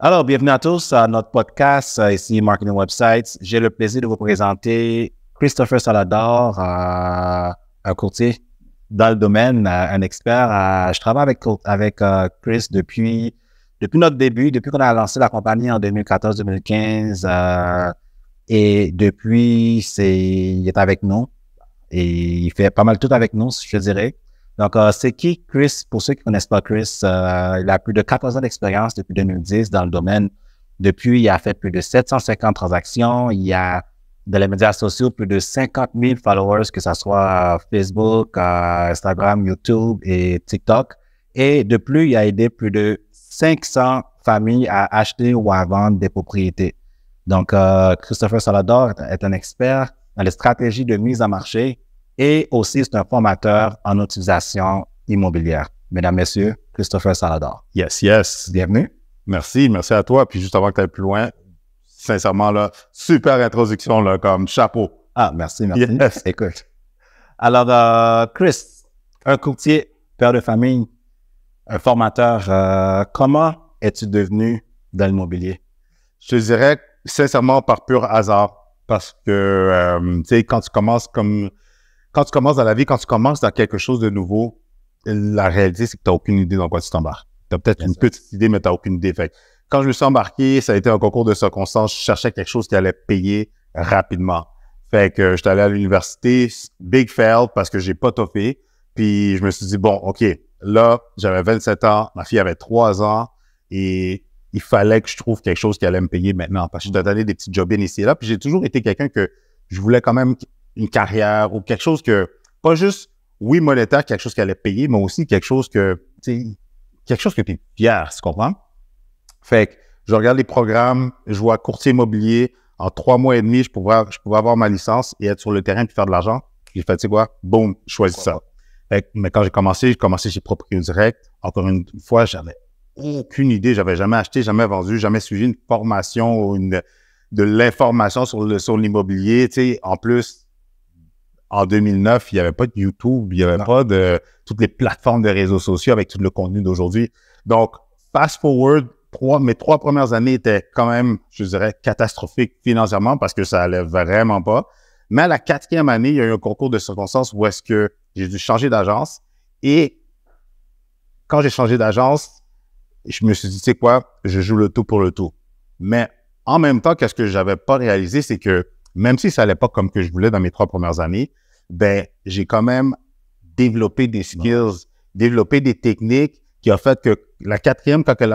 Alors, bienvenue à tous à notre podcast, ici Marketing Websites. J'ai le plaisir de vous présenter Christopher Salador, un courtier dans le domaine, un expert. Je travaille avec Chris depuis notre début, depuis qu'on a lancé la compagnie en 2014-2015. Et depuis, il est avec nous et il fait pas mal tout avec nous, je dirais. Donc, c'est qui Chris? Pour ceux qui ne connaissent pas Chris, il a plus de 14 ans d'expérience depuis 2010 dans le domaine. Depuis, il a fait plus de 750 transactions. Il y a dans les médias sociaux plus de 50 000 followers, que ce soit Facebook, Instagram, YouTube et TikTok. Et de plus, il a aidé plus de 500 familles à acheter ou à vendre des propriétés. Donc, Christopher Salador est un expert dans les stratégies de mise en marché. Et aussi, c'est un formateur en utilisation immobilière. Mesdames, Messieurs, Christopher Salador. Yes. Bienvenue. Merci à toi. Puis juste avant que tu ailles plus loin, sincèrement, là, super introduction, là, comme chapeau. Ah, merci. Yes. Écoute. Alors, Chris, un courtier, père de famille, un formateur, comment es-tu devenu dans l'immobilier? Je te dirais, sincèrement, par pur hasard. Parce que, tu sais, quand tu commences dans la vie, quand tu commences dans quelque chose de nouveau, la réalité, c'est que tu n'as aucune idée dans quoi tu t'embarques. Tu as peut-être une petite idée, mais tu n'as aucune idée. Fait quand je me suis embarqué, ça a été un concours de circonstances. Je cherchais quelque chose qui allait payer rapidement. Fait que j'étais allé à l'université, big fail, parce que j'ai pas toffé. Puis je me suis dit, bon, OK, là, j'avais 27 ans, ma fille avait 3 ans, et il fallait que je trouve quelque chose qui allait me payer maintenant. Parce que je t'ai donné des petits jobs ici et là. Puis j'ai toujours été quelqu'un que je voulais quand même une carrière ou quelque chose que, pas juste, oui, monétaire, quelque chose qui allait payer, mais aussi quelque chose que, tu sais, quelque chose que tu es fier, tu comprends? Fait que je regarde les programmes, je vois courtier immobilier, en 3 mois et demi, je pouvais avoir ma licence et être sur le terrain puis faire de l'argent. J'ai fait, tu sais quoi? Boum, choisis ça. Fait que, mais quand j'ai commencé chez Propriété Direct. Encore une fois, j'avais aucune idée, j'avais jamais acheté, jamais vendu, jamais suivi une formation ou de l'information sur l'immobilier. Tu sais, en plus, en 2009, il n'y avait pas de YouTube, il n'y avait pas de toutes les plateformes de réseaux sociaux avec tout le contenu d'aujourd'hui. Donc, fast forward, mes 3 premières années étaient quand même, je dirais, catastrophiques financièrement parce que ça allait vraiment pas. Mais à la 4e année, il y a eu un concours de circonstances où est-ce que j'ai dû changer d'agence. Et quand j'ai changé d'agence, je me suis dit, tu sais quoi, je joue le tout pour le tout. Mais en même temps, qu'est-ce que j'avais pas réalisé, c'est que même si ça allait pas comme que je voulais dans mes 3 premières années, ben, j'ai quand même développé des skills, développé des techniques qui ont fait que ma 4e année, quand elle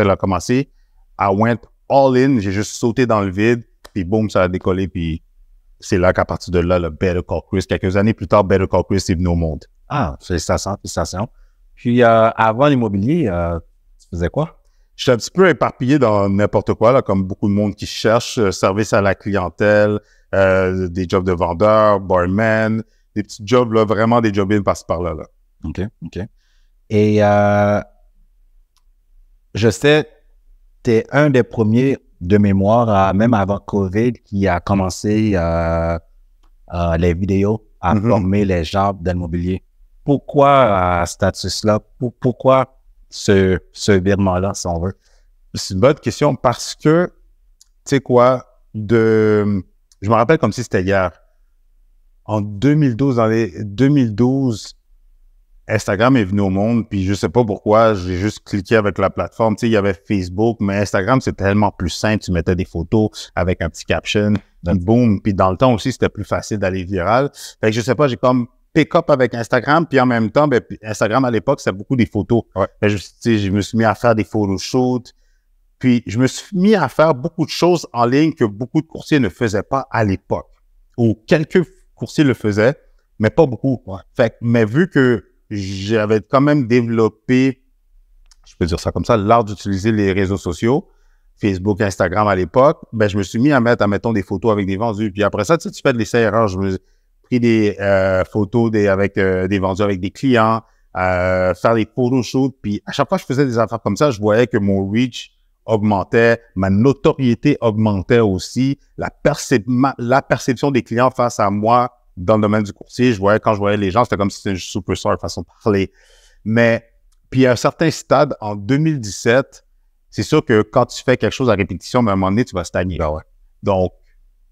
a commencé, I went all in, j'ai juste sauté dans le vide, puis boum, ça a décollé, puis c'est là qu'à partir de là, le Better Call Chris, quelques années plus tard, Better Call Chris est venu au monde. Ah, félicitations. Puis, avant l'immobilier, tu faisais quoi? Je suis un petit peu éparpillé dans n'importe quoi, là, comme beaucoup de monde qui cherche service à la clientèle, des jobs de vendeur, barman, des petits jobs, là, vraiment des jobs par-ci par-là. Là. OK. Et je sais, tu es un des premiers de mémoire, même avant COVID, qui a commencé les vidéos à former les gens dans l'immobilier. Pourquoi status-là? Pourquoi ce virement-là, si on veut? C'est une bonne question parce que, tu sais quoi, je me rappelle comme si c'était hier. En 2012, Instagram est venu au monde, puis je sais pas pourquoi, j'ai juste cliqué avec la plateforme. Tu sais, il y avait Facebook, mais Instagram, c'est tellement plus simple. Tu mettais des photos avec un petit caption, boum. Puis dans le temps aussi, c'était plus facile d'aller viral. Fait que je sais pas, j'ai comme pick up avec Instagram, puis en même temps, ben, Instagram à l'époque, c'était beaucoup des photos. Ouais. Je me suis mis à faire des photoshoots. Puis, je me suis mis à faire beaucoup de choses en ligne que beaucoup de courtiers ne faisaient pas à l'époque. Ou quelques courtiers le faisaient, mais pas beaucoup. Ouais. Fait que, mais vu que j'avais quand même développé, je peux dire ça comme ça, l'art d'utiliser les réseaux sociaux, Facebook, Instagram à l'époque, ben, je me suis mis à mettre, mettons, des photos avec des vendus. Puis après ça, tu sais, tu fais de l'essai-erreur. Je me suis pris des photos avec des vendus avec des clients, faire des photoshoots. Puis à chaque fois que je faisais des affaires comme ça, je voyais que mon reach augmentait, ma notoriété augmentait aussi, la perception des clients face à moi dans le domaine du courtier, quand je voyais les gens, c'était comme si c'était une superstar façon de parler. Mais, puis à un certain stade, en 2017, c'est sûr que quand tu fais quelque chose à répétition, à un moment donné, tu vas stagner. Ben ouais. Donc,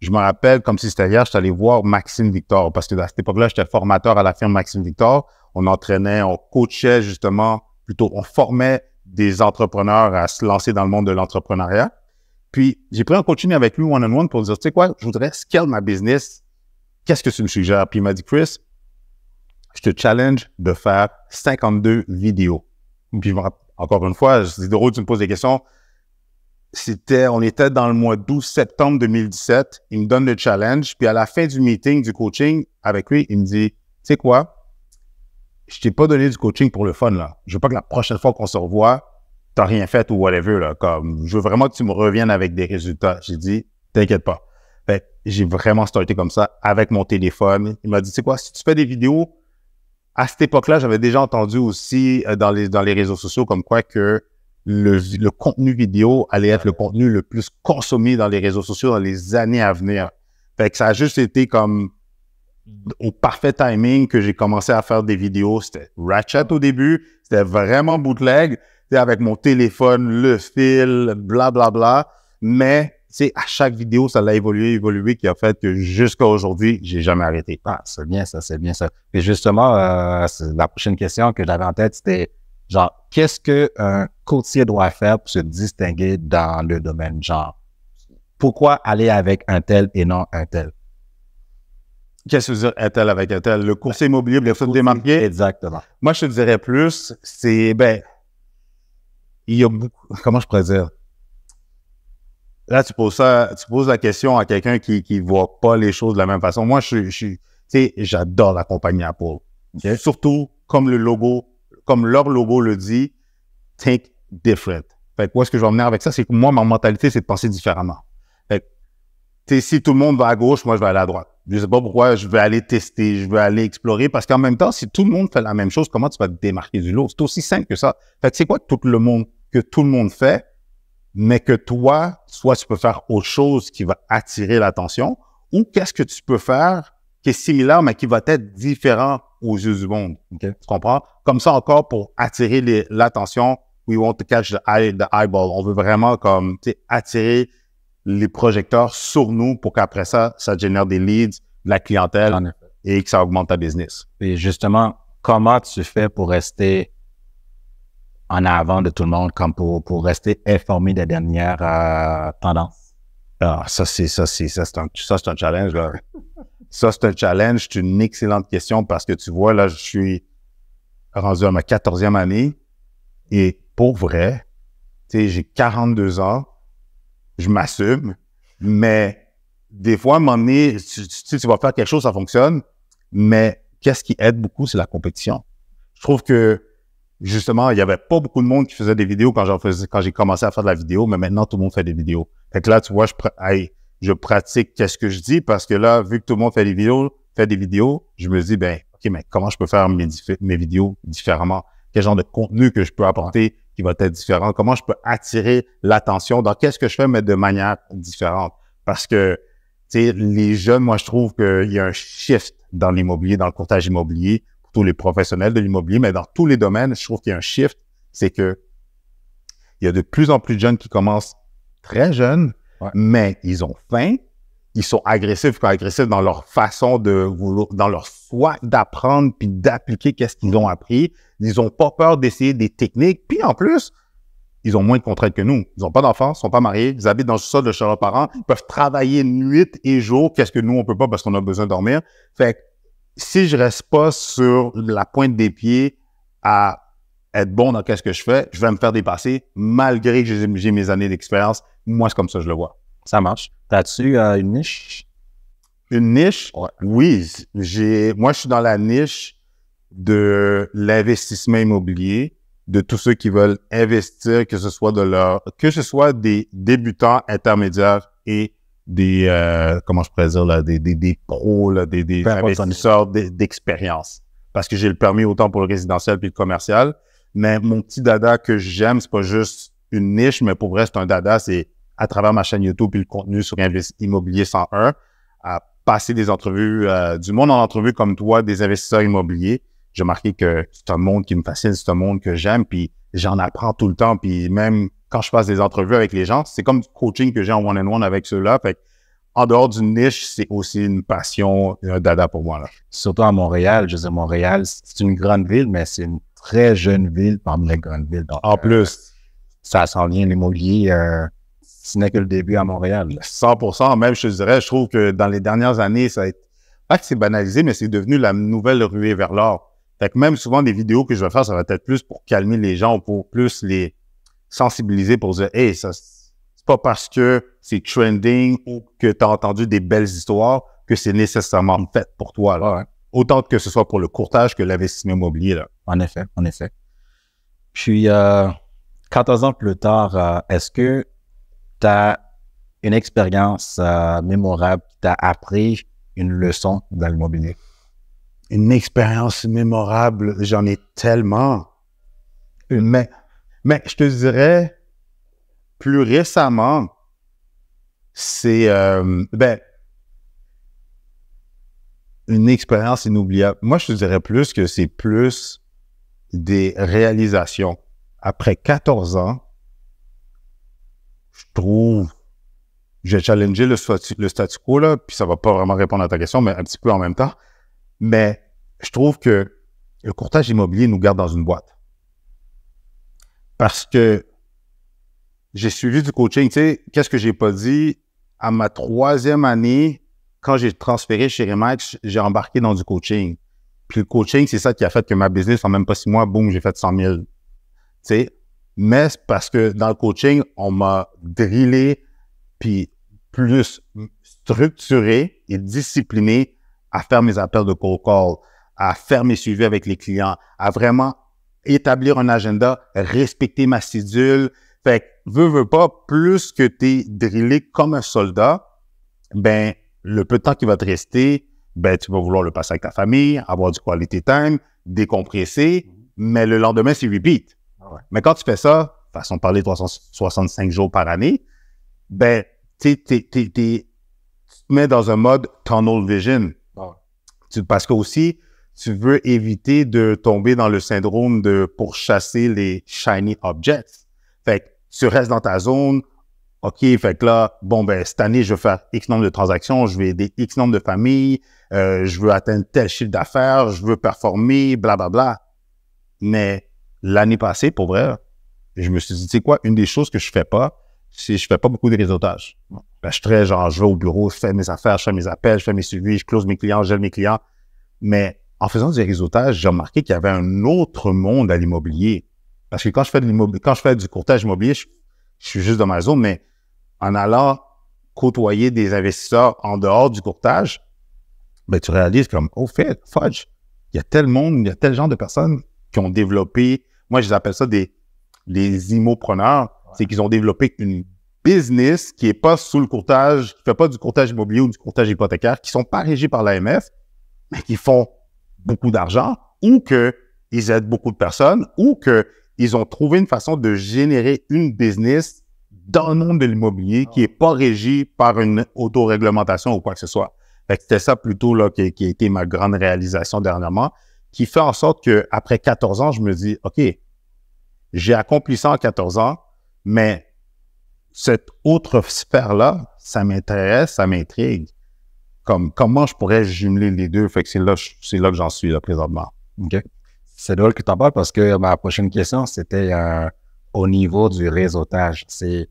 je me rappelle, comme si c'était hier, je suis allé voir Maxime Victor, parce que à cette époque-là, j'étais formateur à la firme Maxime Victor. On entraînait, on coachait justement, plutôt, on formait des entrepreneurs à se lancer dans le monde de l'entrepreneuriat. Puis, j'ai pris un coaching avec lui one-on-one pour dire, tu sais quoi, je voudrais scale ma business. Qu'est-ce que tu me suggères? Puis, il m'a dit, Chris, je te challenge de faire 52 vidéos. Puis, encore une fois, c'est drôle, tu me poses des questions. On était dans le mois d'août, septembre 2017. Il me donne le challenge. Puis, à la fin du meeting, du coaching avec lui, il me dit, tu sais quoi? Je t'ai pas donné du coaching pour le fun, là. Je veux pas que la prochaine fois qu'on se revoit, t'as rien fait ou whatever, là. Comme, je veux vraiment que tu me reviennes avec des résultats. J'ai dit, t'inquiète pas. Fait j'ai vraiment starté comme ça avec mon téléphone. Il m'a dit, tu sais quoi, si tu fais des vidéos, à cette époque-là, j'avais déjà entendu aussi dans les réseaux sociaux comme quoi que le contenu vidéo allait être le contenu le plus consommé dans les réseaux sociaux dans les années à venir. Fait que ça a juste été comme au parfait timing que j'ai commencé à faire des vidéos. C'était ratchet au début, c'était vraiment bootleg, avec mon téléphone, le fil, blablabla. Bla, bla. Mais à chaque vidéo, ça l'a évolué, qui a fait que jusqu'à aujourd'hui, j'ai jamais arrêté. Ah, c'est bien ça, c'est bien ça. Et justement, la prochaine question que j'avais en tête, c'était genre, qu'est-ce qu'un courtier doit faire pour se distinguer dans le domaine? Genre, pourquoi aller avec un tel et non un tel? Qu'est-ce que veut dire un tel avec un tel? Le courtier immobilier, bien sûr, démarqué. Exactement. Moi, je te dirais plus, il y a beaucoup, comment je pourrais dire? Là, tu poses la question à quelqu'un qui voit pas les choses de la même façon. Moi, j'adore la compagnie Apple. Okay? Surtout, comme leur logo le dit, think different. Fait que où est-ce que je vais en venir avec ça? C'est que moi, ma mentalité, c'est de penser différemment. Fait que, si tout le monde va à gauche, moi, je vais aller à droite. Je sais pas pourquoi, je vais aller tester, je vais aller explorer, parce qu'en même temps, si tout le monde fait la même chose, comment tu vas te démarquer du lot? C'est aussi simple que ça. Fait que c'est quoi que tout le monde fait, mais que toi, soit tu peux faire autre chose qui va attirer l'attention, ou qu'est-ce que tu peux faire qui est similaire, mais qui va être différent aux yeux du monde. Okay? Tu comprends? Comme ça encore, pour attirer l'attention, we want to catch the eyeball. On veut vraiment attirer les projecteurs sur nous pour qu'après ça génère des leads, de la clientèle et que ça augmente ta business. Et justement, comment tu fais pour rester en avant de tout le monde, comme pour rester informé des dernières tendances? Ah, ça, c'est un challenge, là. Ça, c'est un challenge. C'est une excellente question parce que tu vois, là, je suis rendu à ma 14e année et pour vrai, j'ai 42 ans, je m'assume, mais des fois, à un moment donné, tu vas faire quelque chose, ça fonctionne, mais qu'est-ce qui aide beaucoup, c'est la compétition. Je trouve que, justement, il n'y avait pas beaucoup de monde qui faisait des vidéos quand j'ai commencé à faire de la vidéo, mais maintenant, tout le monde fait des vidéos. Fait que là, tu vois, je pratique qu'est-ce que je dis parce que là, vu que tout le monde fait des vidéos, je me dis, OK, mais comment je peux faire mes vidéos différemment? Quel genre de contenu que je peux apporter qui va être différent? Comment je peux attirer l'attention dans qu'est-ce que je fais, mais de manière différente? Parce que, les jeunes, moi, je trouve qu'il y a un shift dans l'immobilier, dans le courtage immobilier, pour tous les professionnels de l'immobilier, mais dans tous les domaines, je trouve qu'il y a un shift. C'est que il y a de plus en plus de jeunes qui commencent très jeunes, mais ils ont faim, ils sont agressifs dans leur façon dans leur soif d'apprendre puis d'appliquer qu'est-ce qu'ils ont appris. Ils ont pas peur d'essayer des techniques. Puis en plus, ils ont moins de contraintes que nous. Ils ont pas d'enfants, ils sont pas mariés, ils habitent dans le sol de chez leurs parents, ils peuvent travailler nuit et jour, qu'est-ce que nous, on peut pas parce qu'on a besoin de dormir. Fait que si je reste pas sur la pointe des pieds à être bon dans qu'est-ce que je fais, je vais me faire dépasser malgré que j'ai mes années d'expérience. Moi, c'est comme ça que je le vois. Ça marche. T'as-tu une niche? Une niche? Ouais. Oui. Moi, je suis dans la niche de l'investissement immobilier, de tous ceux qui veulent investir, que ce soit des débutants, intermédiaires et des, comment je pourrais dire, là, des pros, là, des investisseurs d'expérience. Parce que j'ai le permis autant pour le résidentiel puis le commercial. Mais mon petit dada que j'aime, c'est pas juste une niche, mais pour vrai, c'est un dada, c'est à travers ma chaîne YouTube et le contenu sur Immobilier 101, à passer des entrevues, du monde en entrevue comme toi, des investisseurs immobiliers. J'ai remarqué que c'est un monde qui me fascine, c'est un monde que j'aime, puis j'en apprends tout le temps. Puis même quand je passe des entrevues avec les gens, c'est comme du coaching que j'ai en one-on-one avec ceux-là. Fait en dehors d'une niche, c'est aussi une passion, un dada pour moi, là. Surtout à Montréal. Je veux dire, Montréal, c'est une grande ville, mais c'est une très jeune ville parmi les grandes villes. Donc, En plus, ça s'en vient, l'immobilier, ce n'est que le début à Montréal. 100%, même, je te dirais, je trouve que dans les dernières années, ça a été, pas que c'est banalisé, mais c'est devenu la nouvelle ruée vers l'or. Fait que même souvent, des vidéos que je vais faire, ça va être plus pour calmer les gens ou pour plus les sensibiliser pour dire, hey, ça, c'est pas parce que c'est trending ou que tu as entendu des belles histoires que c'est nécessairement fait pour toi, là. Ouais. Autant que ce soit pour le courtage que l'investissement immobilier, là. En effet, en effet. Puis, 14 ans plus tard, est-ce que tu as une expérience mémorable qui t'a appris une leçon dans l'immobilier? Une expérience mémorable, j'en ai tellement. Mais je te dirais, plus récemment, c'est une expérience inoubliable. Moi, je te dirais plus que c'est plus des réalisations. Après 14 ans, je trouve, j'ai challengé le statu quo, là, puis ça va pas vraiment répondre à ta question, mais un petit peu en même temps. Mais je trouve que le courtage immobilier nous garde dans une boîte. Parce que j'ai suivi du coaching. Tu sais, qu'est-ce que j'ai pas dit? À ma 3e année, quand j'ai transféré chez Remax, j'ai embarqué dans du coaching. Puis le coaching, c'est ça qui a fait que ma business, en même pas 6 mois, boum, j'ai fait 100 000. Tu sais, mais c'est parce que dans le coaching, on m'a drillé puis plus structuré et discipliné à faire mes appels de cold call, à faire mes suivis avec les clients, à vraiment établir un agenda, respecter ma cédule. Fait que, veux pas, plus que t'es drillé comme un soldat, ben, le peu de temps qui va te rester, ben, tu vas vouloir le passer avec ta famille, avoir du quality time, décompresser, mais le lendemain, c'est repeat. Ouais. Mais quand tu fais ça, façon de parler 365 jours par année, ben, tu te mets dans un mode tunnel vision. Parce que aussi, tu veux éviter de tomber dans le syndrome de pourchasser les shiny objects. Fait que tu restes dans ta zone. OK, fait que là, bon, ben, cette année, je veux faire X nombre de transactions, je veux aider X nombre de familles, je veux atteindre tel chiffre d'affaires, je veux performer, blablabla. Mais l'année passée, pour vrai, je me suis dit, tu sais quoi, une des choses que je fais pas, c'est je fais pas beaucoup de réseautage. Ben, je suis très genre, je vais au bureau, je fais mes affaires, je fais mes appels, je fais mes suivis, je close mes clients, je gèle mes clients. Mais en faisant du réseautage, j'ai remarqué qu'il y avait un autre monde à l'immobilier. Parce que quand je fais du courtage immobilier, je suis juste dans ma zone, mais en allant côtoyer des investisseurs en dehors du courtage, ben, tu réalises comme, oh, fudge, il y a tel monde, il y a tel genre de personnes qui ont développé, moi, je les appelle ça des immopreneurs, ouais. C'est qu'ils ont développé une business qui est pas sous le courtage, qui fait pas du courtage immobilier ou du courtage hypothécaire, qui sont pas régis par l'AMF, mais qui font beaucoup d'argent, ou qu'ils aident beaucoup de personnes, ou qu'ils ont trouvé une façon de générer une business dans le monde de l'immobilier qui est pas régi par une autoréglementation ou quoi que ce soit. Fait que c'était ça plutôt là qui a été ma grande réalisation dernièrement, qui fait en sorte qu'après 14 ans, je me dis, OK, j'ai accompli ça en 14 ans, mais cette autre sphère-là, ça m'intéresse, ça m'intrigue. Comme comment je pourrais jumeler les deux? Fait que c'est là que j'en suis là présentement. OK. C'est drôle que tu en parles parce que ma prochaine question, c'était au niveau du réseautage. C'est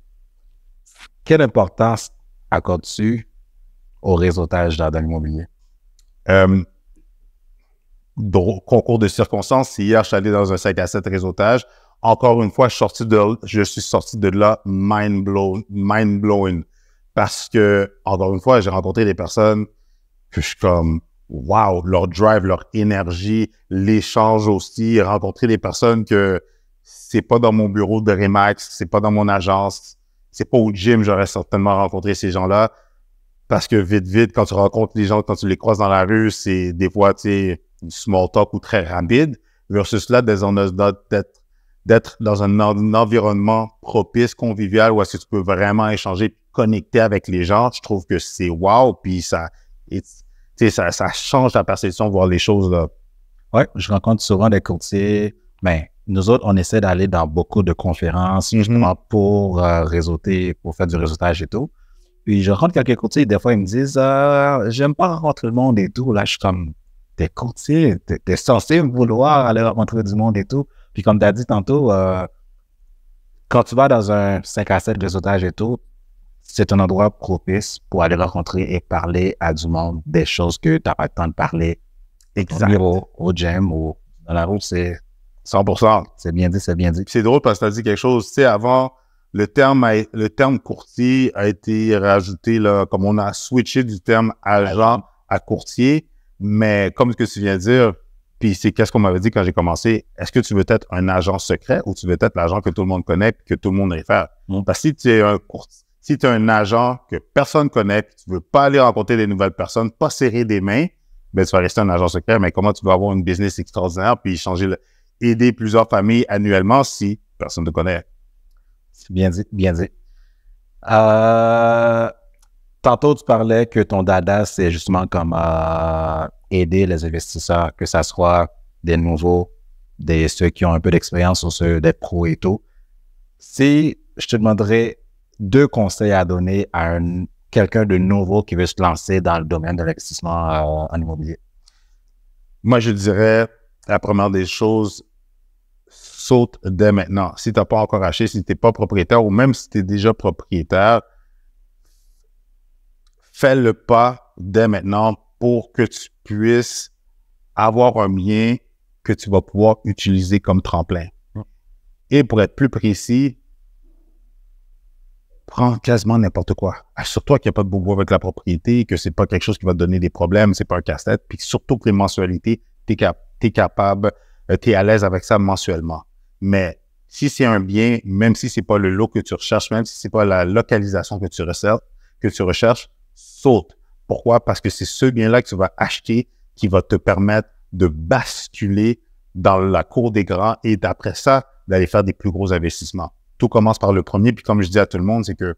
quelle importance accordes-tu au réseautage dans l'immobilier? Concours de circonstances, hier, je suis allé dans un 5 à 7 réseautage. Encore une fois, je suis sorti de là mind-blowing. Parce que, encore une fois, j'ai rencontré des personnes que je suis comme, wow, leur drive, leur énergie, l'échange aussi, rencontrer des personnes que c'est pas dans mon bureau de Remax, c'est pas dans mon agence, c'est pas au gym, j'aurais certainement rencontré ces gens-là. Parce que vite, quand tu rencontres les gens, quand tu les croises dans la rue, c'est des fois, tu sais, du small talk ou très rapide, versus là, d'être dans un environnement propice, convivial, où est-ce que tu peux vraiment échanger, connecter avec les gens. Je trouve que c'est wow, puis ça change ta perception de voir les choses, là. Oui, je rencontre souvent des courtiers, ben, nous autres, on essaie d'aller dans beaucoup de conférences justement pour réseauter, pour faire du réseautage et tout. Puis je rencontre quelques courtiers, des fois ils me disent j'aime pas rencontrer le monde et tout. Là, je suis comme t'es courtier, t'es censé vouloir aller rencontrer du monde et tout. Puis comme tu as dit tantôt, quand tu vas dans un 5 à 7 réseautage et tout, c'est un endroit propice pour aller rencontrer et parler à du monde des choses que tu n'as pas le temps de parler. Exact. Au gym ou dans la route, c'est 100%. C'est bien dit, c'est bien dit. C'est drôle parce que tu as dit quelque chose. Tu sais, avant, le terme courtier a été rajouté, là, comme on a switché du terme agent à courtier. Mais comme ce que tu viens de dire, puis c'est qu'est-ce qu'on m'avait dit quand j'ai commencé, est-ce que tu veux être un agent secret ou tu veux être l'agent que tout le monde connaît et que tout le monde réfère? Parce que si tu es un agent que personne connaît puis tu veux pas aller rencontrer des nouvelles personnes, pas serrer des mains, ben tu vas rester un agent secret. Mais comment tu vas avoir une business extraordinaire puis aider plusieurs familles annuellement si personne ne te connaît? C'est bien dit, bien dit. Tantôt, tu parlais que ton dada, c'est justement comme aider les investisseurs, que ça soit des nouveaux, ceux qui ont un peu d'expérience ou ceux des pros et tout. Si je te demanderais 2 conseils à donner à quelqu'un de nouveau qui veut se lancer dans le domaine de l'investissement en immobilier. Moi, je dirais, la première des choses, saute dès maintenant. Si tu n'as pas encore acheté, si tu n'es pas propriétaire ou même si tu es déjà propriétaire, fais le pas dès maintenant pour que tu puisses avoir un bien que tu vas pouvoir utiliser comme tremplin. Et pour être plus précis, prends quasiment n'importe quoi. Assure-toi qu'il n'y a pas de bobo avec la propriété, que c'est pas quelque chose qui va te donner des problèmes, c'est pas un casse-tête, puis surtout que les mensualités, tu es capable, tu es à l'aise avec ça mensuellement. Mais si c'est un bien, même si c'est pas le lot que tu recherches, même si c'est pas la localisation que tu recherches, saute. Pourquoi? Parce que c'est ce bien-là que tu vas acheter qui va te permettre de basculer dans la cour des grands et d'après ça, d'aller faire des plus gros investissements. Tout commence par le premier, puis comme je dis à tout le monde, c'est que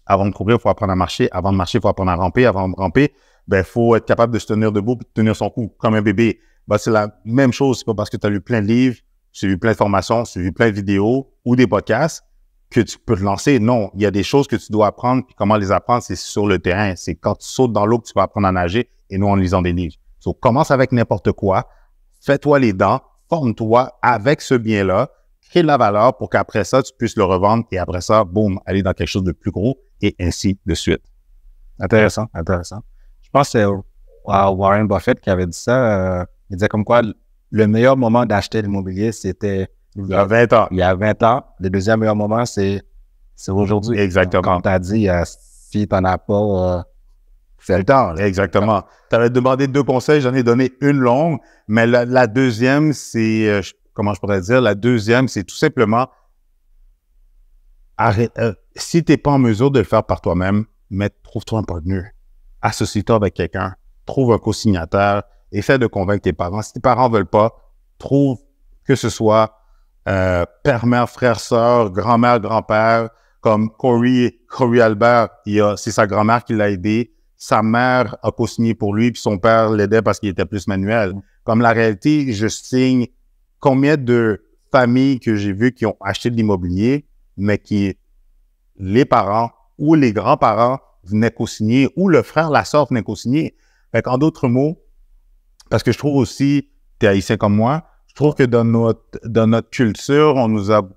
avant de courir, il faut apprendre à marcher. Avant de marcher, il faut apprendre à ramper. Avant de ramper, il faut être capable de se tenir debout et de tenir son cou, comme un bébé. C'est la même chose. C'est pas parce que tu as lu plein de livres, suivi plein de formations, suivi plein de vidéos ou des podcasts que tu peux te lancer. Non, il y a des choses que tu dois apprendre, puis comment les apprendre, c'est sur le terrain. C'est quand tu sautes dans l'eau que tu vas apprendre à nager et non en lisant des livres. Donc, commence avec n'importe quoi, fais-toi les dents, forme-toi avec ce bien-là, crée de la valeur pour qu'après ça, tu puisses le revendre et après ça, boum, aller dans quelque chose de plus gros et ainsi de suite. Intéressant, intéressant. Je pense que c'est Warren Buffett qui avait dit ça. Il disait comme quoi le meilleur moment d'acheter l'immobilier, c'était il y a 20 ans. Il y a 20 ans. Le deuxième meilleur moment, c'est aujourd'hui. Exactement. Comme tu as dit, si tu n'en as pas, c'est le temps. Là. Exactement. Tu avais demandé 2 conseils, j'en ai donné une longue, mais la deuxième, c'est, comment je pourrais dire, la deuxième, c'est tout simplement, si tu n'es pas en mesure de le faire par toi-même, trouve-toi un partenaire. Associe-toi avec quelqu'un, trouve un co-signataire, essaie de convaincre tes parents. Si tes parents ne veulent pas, trouve que ce soit père, mère, frère, sœur, grand-mère, grand-père, comme Corey Albert, c'est sa grand-mère qui l'a aidé. Sa mère a co-signé pour lui, puis son père l'aidait parce qu'il était plus manuel. Comme la réalité, je signe combien de familles que j'ai vues qui ont acheté de l'immobilier, mais qui, les parents ou les grands-parents venaient co-signer, ou le frère, la sœur venaient co-signer. En d'autres mots, parce que je trouve aussi, tu es haïtien comme moi, je trouve que dans notre culture, on nous a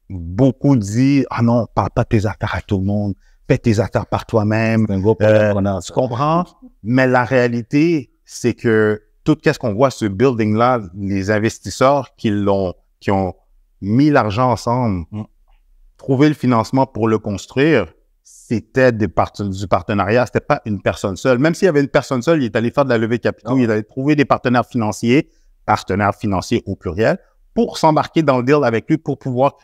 beaucoup dit « Ah non, parle pas de tes affaires à tout le monde, fais tes affaires par toi-même. » Tu comprends? Mais la réalité, c'est que tout ce qu'on voit, ce building-là, les investisseurs qui ont mis l'argent ensemble, trouvé le financement pour le construire, c'était du partenariat, c'était pas une personne seule. Même s'il y avait une personne seule, il est allé faire de la levée de capitaux, il est allé trouver des partenaires financiers au pluriel, pour s'embarquer dans le deal avec lui pour pouvoir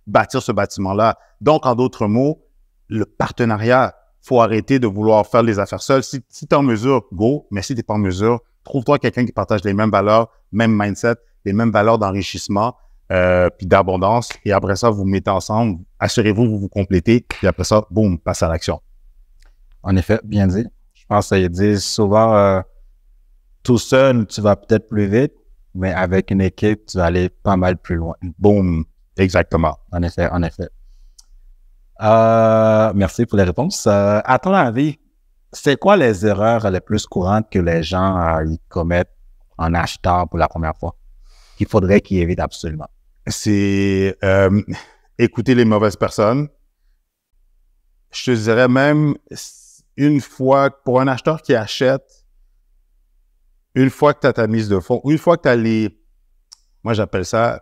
bâtir ce bâtiment-là. Donc, en d'autres mots, le partenariat, faut arrêter de vouloir faire les affaires seul. Si tu es en mesure, go, mais si tu n'es pas en mesure, trouve-toi quelqu'un qui partage les mêmes valeurs, même mindset, les mêmes valeurs d'enrichissement, puis d'abondance. Et après ça, vous mettez ensemble, assurez-vous, vous vous complétez, puis après ça, boum, passe à l'action. En effet, bien dit. Je pense qu'ils disent souvent, tout seul, tu vas peut-être plus vite, mais avec une équipe, tu vas aller pas mal plus loin. Boom. Exactement. En effet, en effet. Merci pour les réponses. À ton avis, c'est quoi les erreurs les plus courantes que les gens ils commettent en achetant pour la première fois, qu'il faudrait qu'ils évitent absolument? C'est écouter les mauvaises personnes. Je te dirais même, une fois, pour un acheteur qui achète, une fois que tu as ta mise de fonds, une fois que tu as moi j'appelle ça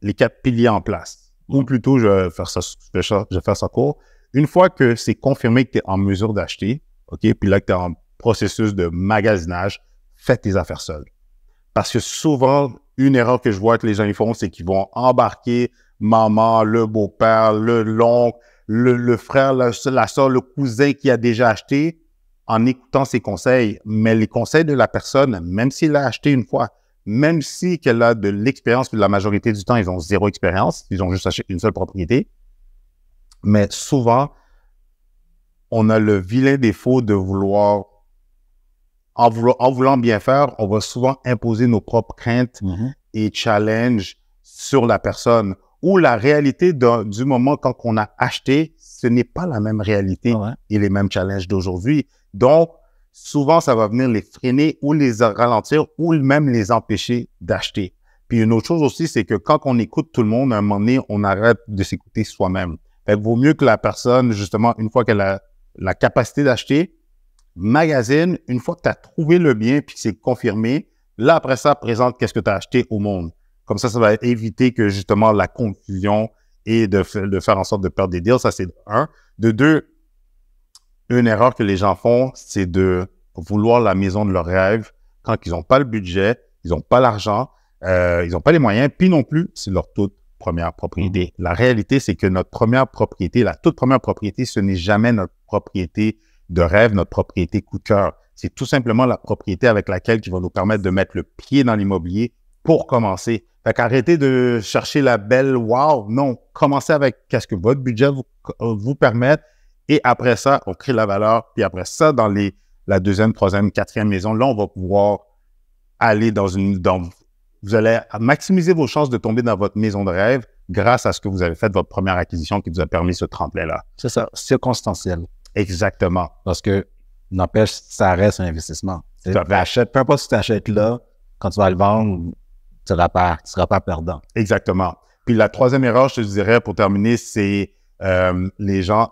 les 4 piliers en place. Ou plutôt, je vais faire ça court. Une fois que c'est confirmé que tu es en mesure d'acheter, OK, puis là que tu es en processus de magasinage, fais tes affaires seules. Parce que souvent, une erreur que je vois que les gens ils font, c'est qu'ils vont embarquer maman, le beau-père, l'oncle, le frère, la soeur, le cousin qui a déjà acheté en écoutant ses conseils. Mais les conseils de la personne, même s'il a acheté une fois, même si qu'elle a de l'expérience, puis la majorité du temps, ils ont zéro expérience, ils ont juste acheté une seule propriété. Mais souvent, on a le vilain défaut de vouloir, en voulant bien faire, on va souvent imposer nos propres craintes et challenges sur la personne. Ou la réalité du moment quand on a acheté, ce n'est pas la même réalité et les mêmes challenges d'aujourd'hui. Donc, souvent, ça va venir les freiner ou les ralentir ou même les empêcher d'acheter. Puis une autre chose aussi, c'est que quand on écoute tout le monde, à un moment donné, on arrête de s'écouter soi-même. Fait qu'il vaut mieux que la personne, justement, une fois qu'elle a la capacité d'acheter, magasine, une fois que tu as trouvé le bien puis que c'est confirmé, là, après ça, présente qu'est-ce que tu as acheté au monde. Comme ça va éviter que, justement, la confusion et de faire en sorte de perdre des deals. Ça, c'est un. De deux, une erreur que les gens font, c'est de vouloir la maison de leur rêve quand ils n'ont pas le budget, ils n'ont pas l'argent, ils n'ont pas les moyens, puis non plus, c'est leur toute première propriété. La réalité, c'est que notre première propriété, la toute première propriété, ce n'est jamais notre propriété de rêve, notre propriété coup de cœur. C'est tout simplement la propriété avec laquelle qui va nous permettre de mettre le pied dans l'immobilier pour commencer. Fait qu'arrêtez de chercher la belle wow. Non, commencez avec qu'est-ce que votre budget vous permet. Et après ça, on crée la valeur. Puis après ça, dans la deuxième, troisième, quatrième maison, là, on va pouvoir aller vous allez maximiser vos chances de tomber dans votre maison de rêve grâce à ce que vous avez fait votre première acquisition qui vous a permis ce tremplin-là. C'est ça, circonstanciel. Exactement. Parce que, n'empêche, ça reste un investissement. Peu importe si tu achètes là, quand tu vas le vendre, tu ne seras pas perdant. Exactement. Puis la troisième erreur, je te dirais, pour terminer, c'est les gens,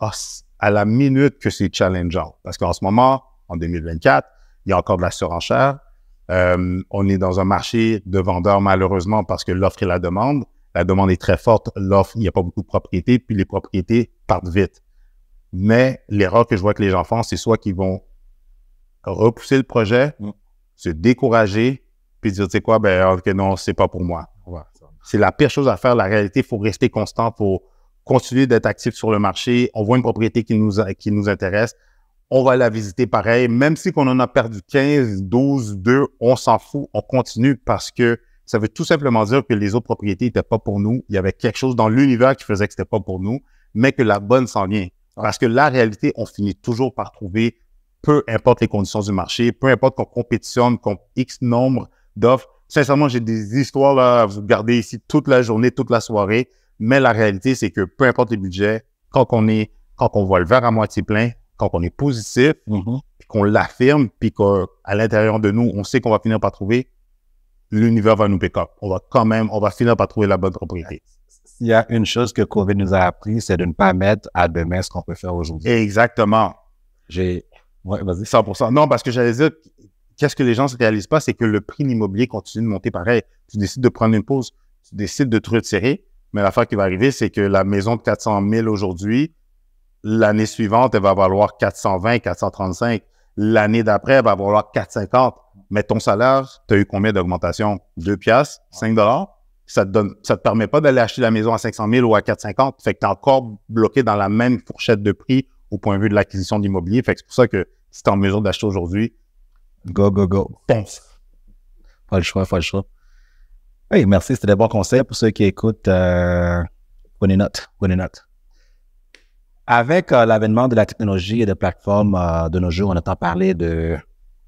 à la minute que c'est challengeant. Parce qu'en ce moment, en 2024, il y a encore de la surenchère. On est dans un marché de vendeurs, malheureusement, parce que l'offre et la demande. La demande est très forte. L'offre, il n'y a pas beaucoup de propriétés, puis les propriétés partent vite. Mais l'erreur que je vois que les gens font, c'est soit qu'ils vont repousser le projet, se décourager, puis dire, tu sais quoi, ok, non, c'est pas pour moi. C'est la pire chose à faire. La réalité, il faut rester constant, il faut continuer d'être actif sur le marché. On voit une propriété qui nous intéresse. On va la visiter pareil. Même si on en a perdu 15, 12, 2, on s'en fout. On continue parce que ça veut tout simplement dire que les autres propriétés n'étaient pas pour nous. Il y avait quelque chose dans l'univers qui faisait que c'était pas pour nous, mais que la bonne s'en vient. Parce que la réalité, on finit toujours par trouver, peu importe les conditions du marché, peu importe qu'on compétitionne contre X nombre d'offres. Sincèrement, j'ai des histoires là, à vous garder ici toute la journée, toute la soirée. Mais la réalité, c'est que peu importe les budgets, quand on voit le verre à moitié plein, quand on est positif, puis qu'on l'affirme, puis qu'à l'intérieur de nous, on sait qu'on va finir par trouver, l'univers va nous pick up. On va finir par trouver la bonne propriété. Il y a une chose que COVID nous a appris, c'est de ne pas mettre à demain ce qu'on peut faire aujourd'hui. Exactement. Ouais, vas-y. 100%. Non, parce que j'allais dire, qu'est-ce que les gens ne se réalisent pas, c'est que le prix de l'immobilier continue de monter pareil. Tu décides de prendre une pause, tu décides de te retirer, mais l'affaire qui va arriver, c'est que la maison de 400 000 aujourd'hui, l'année suivante, elle va valoir 420, 435. L'année d'après, elle va valoir 450. Mais ton salaire, tu as eu combien d'augmentation? 2 piastres, 5 $? Ça te permet pas d'aller acheter la maison à 500 000 ou à 450. Fait que tu es encore bloqué dans la même fourchette de prix au point de vue de l'acquisition d'immobilier. Fait que c'est pour ça que si tu es en mesure d'acheter aujourd'hui, go. pense. Pas le choix. Oui, merci. C'était des bons conseils pour ceux qui écoutent. Prenez note. Avec l'avènement de la technologie et des plateformes de nos jours, on entend parler de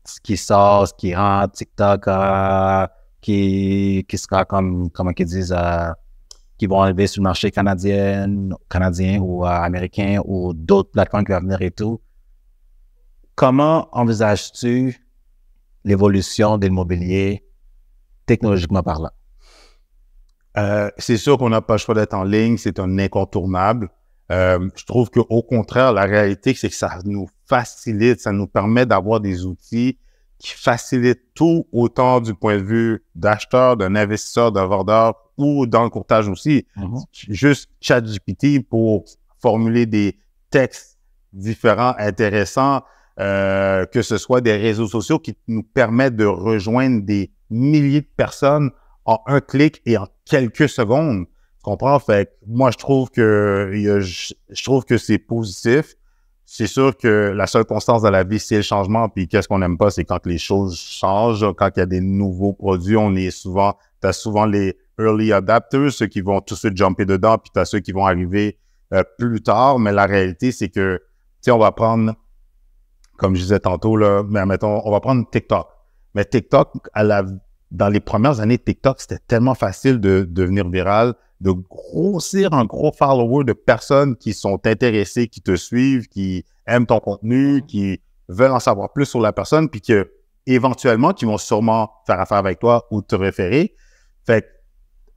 ce qui sort, ce qui rentre, TikTok, qui sera comme, comment qu'ils disent, qui vont arriver sur le marché canadien ou américain ou d'autres plateformes qui vont venir et tout. Comment envisages-tu l'évolution de l'immobilier technologiquement parlant? C'est sûr qu'on n'a pas le choix d'être en ligne, c'est un incontournable. Je trouve qu'au contraire, la réalité, c'est que ça nous facilite, ça nous permet d'avoir des outils qui facilitent tout, autant du point de vue d'acheteur, d'un investisseur, d'un vendeur ou dans le courtage aussi. Juste ChatGPT pour formuler des textes différents, intéressants, que ce soit des réseaux sociaux qui nous permettent de rejoindre des milliers de personnes en un clic et en quelques secondes. Tu comprends? Fait que moi, je trouve que c'est positif. C'est sûr que la seule constance dans la vie, c'est le changement. Puis qu'est-ce qu'on n'aime pas, c'est quand les choses changent, quand il y a des nouveaux produits, t'as souvent les early adapters, ceux qui vont tout de suite jumper dedans, puis t'as ceux qui vont arriver plus tard. Mais la réalité, c'est que, tu sais, on va prendre, comme je disais tantôt, là, mais mettons, on va prendre TikTok. Mais TikTok, dans les premières années de TikTok, c'était tellement facile de devenir viral, de grossir un gros follower de personnes qui sont intéressées, qui te suivent, qui aiment ton contenu, qui veulent en savoir plus sur la personne, puis que éventuellement, qui vont sûrement faire affaire avec toi ou te référer. Fait que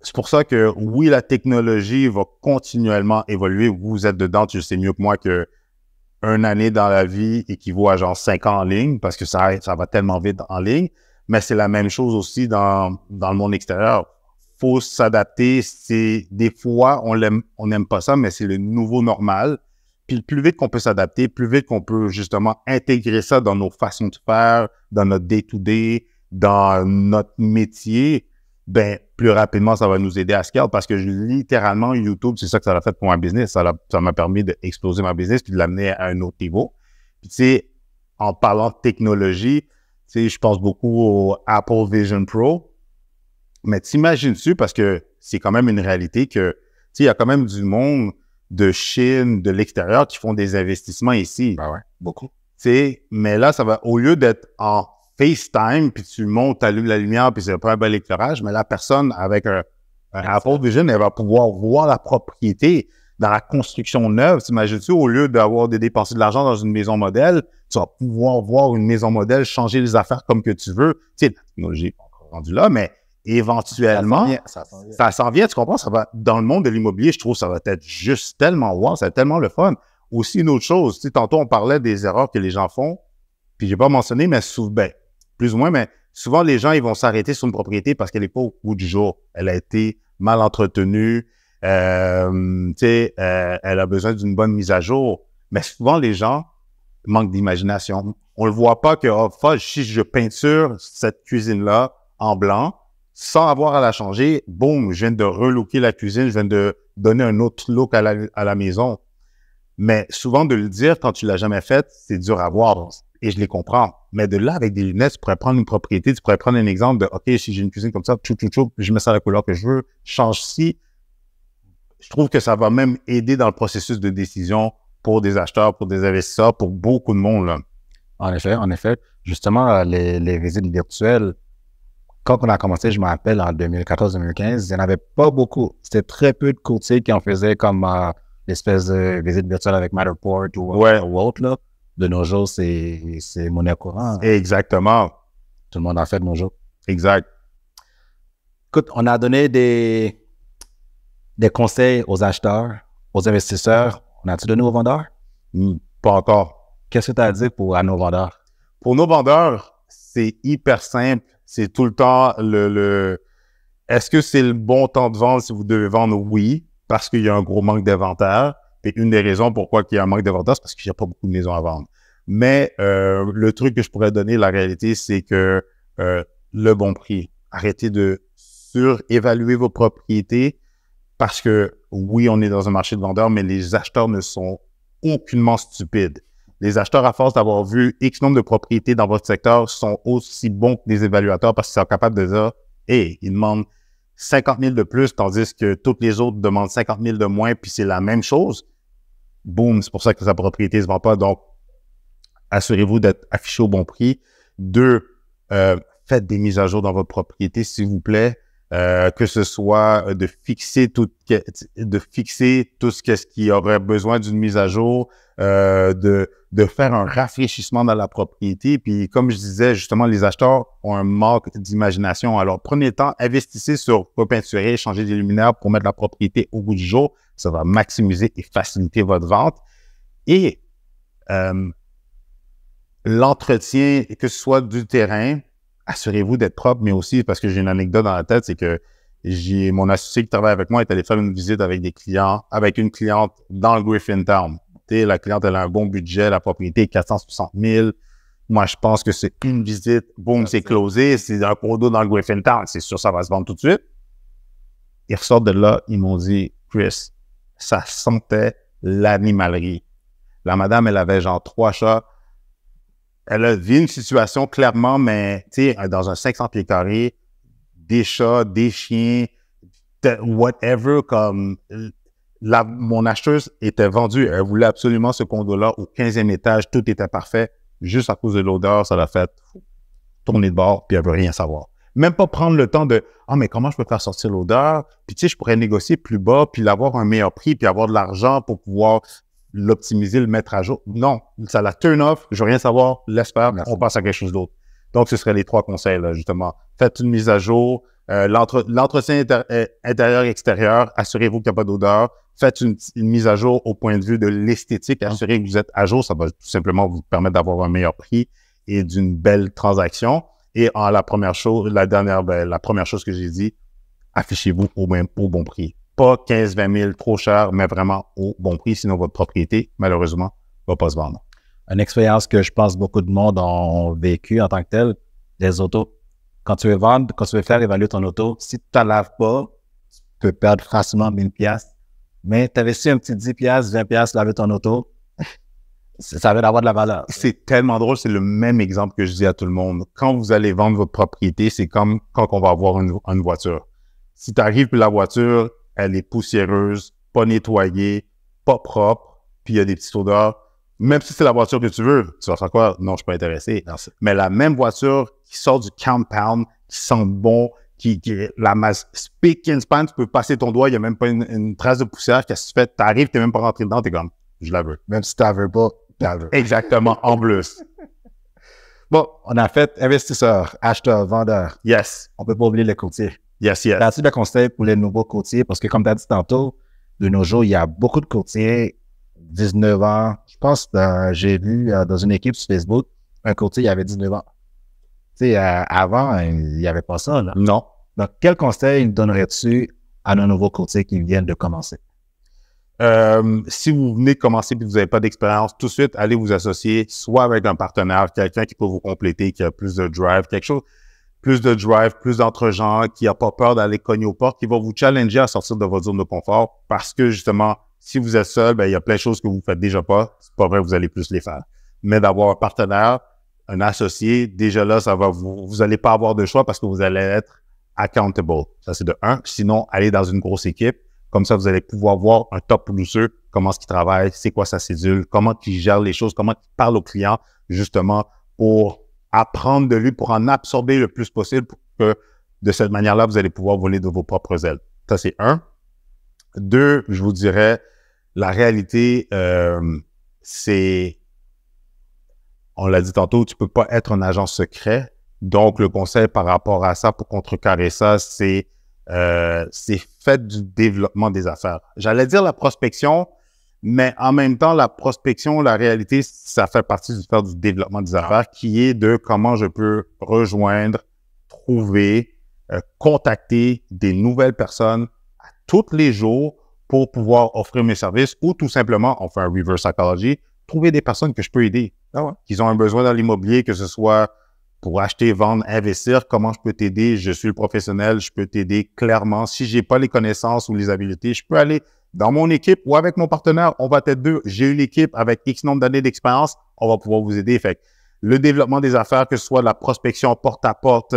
c'est pour ça que oui, la technologie va continuellement évoluer. Vous êtes dedans, tu le sais mieux que moi que une année dans la vie équivaut à genre 5 ans en ligne parce que ça va tellement vite en ligne. Mais c'est la même chose aussi dans le monde extérieur. Faut s'adapter. Des fois, on n'aime pas ça, mais c'est le nouveau normal. Puis plus vite qu'on peut s'adapter, plus vite qu'on peut justement intégrer ça dans nos façons de faire, dans notre day-to-day, dans notre métier, ben plus rapidement, ça va nous aider à scale parce que littéralement, YouTube, c'est ça que ça a fait pour ma business. Ça m'a permis d'exploser ma business puis de l'amener à un autre niveau. Puis tu sais, en parlant de technologie, tu sais, je pense beaucoup au Apple Vision Pro. Mais t'imagines-tu, parce que c'est quand même une réalité que, tu sais, il y a quand même du monde de Chine, de l'extérieur qui font des investissements ici. Ben ouais, beaucoup. Tu sais, mais là, ça va, au lieu d'être en FaceTime, puis tu montes, tu allumes la lumière, puis c'est pas un bel éclairage, mais la personne avec un Apple Vision, elle va pouvoir voir la propriété dans la construction neuve. T'imagines-tu, au lieu d'avoir de dépenser de l'argent dans une maison modèle, tu vas pouvoir voir une maison modèle, changer les affaires comme que tu veux. Tu sais, la technologie n'est pas encore rendue là, mais éventuellement, ça s'en vient, tu comprends? Ça va, dans le monde de l'immobilier, je trouve ça va être juste tellement wow, ça va être tellement le fun. Aussi, une autre chose, tu sais, tantôt, on parlait des erreurs que les gens font, puis j'ai pas mentionné, mais plus ou moins, mais souvent, les gens, ils vont s'arrêter sur une propriété parce qu'elle n'est pas au goût du jour. Elle a été mal entretenue, tu sais, elle a besoin d'une bonne mise à jour. Mais souvent, les gens manquent d'imagination. On le voit pas que, si je peinture cette cuisine-là en blanc, sans avoir à la changer, boum, je viens de relooker la cuisine, je viens de donner un autre look à la maison. Mais souvent, de le dire quand tu l'as jamais fait, c'est dur à voir. Et je les comprends. Mais de là, avec des lunettes, tu pourrais prendre une propriété, tu pourrais prendre un exemple de, OK, si j'ai une cuisine comme ça, je mets ça à la couleur que je veux, je change ci. Je trouve que ça va même aider dans le processus de décision pour des acheteurs, pour des investisseurs, pour beaucoup de monde, là. En effet. Justement, les visites virtuelles, quand on a commencé, je me rappelle, en 2014-2015, il n'y en avait pas beaucoup. C'était très peu de courtiers qui en faisaient comme l'espèce de visite virtuelle avec Matterport ou autre, là. De nos jours, c'est monnaie courante. Exactement. Tout le monde en fait de nos jours. Exact. Écoute, on a donné des conseils aux acheteurs, aux investisseurs. On a-tu donné aux vendeurs? Pas encore. Qu'est-ce que tu as à dire à nos vendeurs? Pour nos vendeurs, c'est hyper simple. C'est tout le temps est-ce que c'est le bon temps de vendre si vous devez vendre? Oui, parce qu'il y a un gros manque d'inventaire. Et une des raisons pourquoi il y a un manque d'inventaire, c'est parce qu'il n'y a pas beaucoup de maisons à vendre. Mais le truc que je pourrais donner, la réalité, c'est que le bon prix. Arrêtez de surévaluer vos propriétés parce que oui, on est dans un marché de vendeurs, mais les acheteurs ne sont aucunement stupides. Les acheteurs, à force d'avoir vu X nombre de propriétés dans votre secteur, sont aussi bons que des évaluateurs parce qu'ils sont capables de dire « Hey, ils demandent 50 000 de plus, tandis que toutes les autres demandent 50 000 de moins, puis c'est la même chose. » Boum, c'est pour ça que sa propriété ne se vend pas. Donc, assurez-vous d'être affiché au bon prix. 2, faites des mises à jour dans votre propriété, s'il vous plaît. Que ce soit de fixer tout ce qui aurait besoin d'une mise à jour, de faire un rafraîchissement dans la propriété. Puis comme je disais, justement, les acheteurs ont un manque d'imagination. Alors, prenez le temps, investissez sur repeinturer, changer des luminaires pour mettre la propriété au goût du jour. Ça va maximiser et faciliter votre vente. Et l'entretien, que ce soit du terrain, assurez-vous d'être propre, mais aussi, parce que j'ai une anecdote dans la tête, c'est que mon associé qui travaille avec moi est allé faire une visite avec une cliente dans le Griffintown. Tu sais, la cliente, elle a un bon budget, la propriété est 460 000. Moi, je pense que c'est une visite, boum, c'est closé, c'est un condo dans le Griffintown, c'est sûr, ça va se vendre tout de suite. Ils ressortent de là, ils m'ont dit, Chris, ça sentait l'animalerie. La madame, elle avait genre 3 chats. Elle a vu une situation clairement, mais tu sais, dans un 500 pieds carrés, des chats, des chiens, whatever, comme mon acheteuse était vendue. Elle voulait absolument ce condo-là au 15e étage, tout était parfait. Juste à cause de l'odeur, ça l'a fait tourner de bord, puis elle veut rien savoir. Même pas prendre le temps de « Ah, mais comment je peux faire sortir l'odeur? » Puis tu sais, je pourrais négocier plus bas, puis l'avoir un meilleur prix, puis avoir de l'argent pour pouvoir l'optimiser, le mettre à jour. Non, ça la turn off, je veux rien savoir, laisse faire, on passe à quelque chose d'autre. Donc, ce seraient les 3 conseils, là, justement. Faites une mise à jour, l'entretien intérieur-extérieur, assurez-vous qu'il n'y a pas d'odeur. Faites une mise à jour au point de vue de l'esthétique, assurez que vous êtes à jour, ça va tout simplement vous permettre d'avoir un meilleur prix et d'une belle transaction. Et la première chose que j'ai dit, affichez-vous au bon prix. Pas 15-20 000 trop cher, mais vraiment au bon prix, sinon votre propriété, malheureusement, ne va pas se vendre. Une expérience que je pense beaucoup de monde ont vécu en tant que tel, les autos. Quand tu veux vendre, quand tu veux faire évaluer ton auto, si tu ne la laves pas, tu peux perdre facilement 1000 $. Mais tu investis un petit 10 $, 20 $ laver ton auto, ça va avoir de la valeur. C'est tellement drôle, c'est le même exemple que je dis à tout le monde. Quand vous allez vendre votre propriété, c'est comme quand on va avoir une voiture. Si tu arrives puis la voiture, elle est poussiéreuse, pas nettoyée, pas propre, puis il y a des petites odeurs. Même si c'est la voiture que tu veux, tu vas faire quoi? Non, je suis pas intéressé. Merci. Mais la même voiture qui sort du compound, qui sent bon, qui la masse spick and span, tu peux passer ton doigt, il n'y a même pas une trace de poussière. Qu'est-ce que tu fais? Tu arrives, tu n'es même pas rentré dedans, tu es comme, je la veux. Même si tu la veux pas, tu la veux. Exactement, en plus. Bon, on a fait investisseur, acheteur, vendeur. Yes. On peut pas oublier les courtiers. Yes. As-tu des conseils pour les nouveaux courtiers? Parce que comme tu as dit tantôt, de nos jours, il y a beaucoup de courtiers, 19 ans. Je pense que j'ai vu dans une équipe sur Facebook, un courtier, il avait 19 ans. Tu sais, avant, il n'y avait pas ça, là. Non. Donc, quel conseil donnerais-tu à nos nouveaux courtiers qui viennent de commencer? Si vous venez de commencer et que vous n'avez pas d'expérience, tout de suite, allez vous associer soit avec un partenaire, quelqu'un qui peut vous compléter, qui a plus de drive, quelque chose, plus de drive, plus d'entre-gens, qui n'a pas peur d'aller cogner aux portes, qui va vous challenger à sortir de votre zone de confort parce que, justement, si vous êtes seul, ben, il y a plein de choses que vous ne faites déjà pas. C'est pas vrai, vous allez plus les faire. Mais d'avoir un partenaire, un associé, déjà là, ça va vous allez pas avoir de choix parce que vous allez être accountable. Ça, c'est de 1. Sinon, allez dans une grosse équipe. Comme ça, vous allez pouvoir voir un top producer, comment est-ce qu'il travaille, c'est quoi sa cédule, comment il gère les choses, comment il parle aux clients, justement, pour apprendre de lui, pour en absorber le plus possible, pour que de cette manière-là, vous allez pouvoir voler de vos propres ailes. Ça, c'est 1. 2, je vous dirais, la réalité, c'est, on l'a dit tantôt, tu peux pas être un agent secret. Donc, le conseil par rapport à ça, pour contrecarrer ça, c'est fait du développement des affaires. J'allais dire la prospection, mais en même temps, la prospection, la réalité, ça fait partie du développement des affaires, qui est de comment je peux rejoindre, trouver, contacter des nouvelles personnes tous les jours pour pouvoir offrir mes services ou tout simplement, on fait un reverse psychology, trouver des personnes que je peux aider, qui ont un besoin dans l'immobilier, que ce soit pour acheter, vendre, investir, comment je peux t'aider? Je suis le professionnel, je peux t'aider clairement. Si j'ai pas les connaissances ou les habiletés, je peux aller dans mon équipe ou avec mon partenaire. On va être 2. J'ai une équipe avec X nombre d'années d'expérience. On va pouvoir vous aider. Fait que le développement des affaires, que ce soit de la prospection porte-à-porte,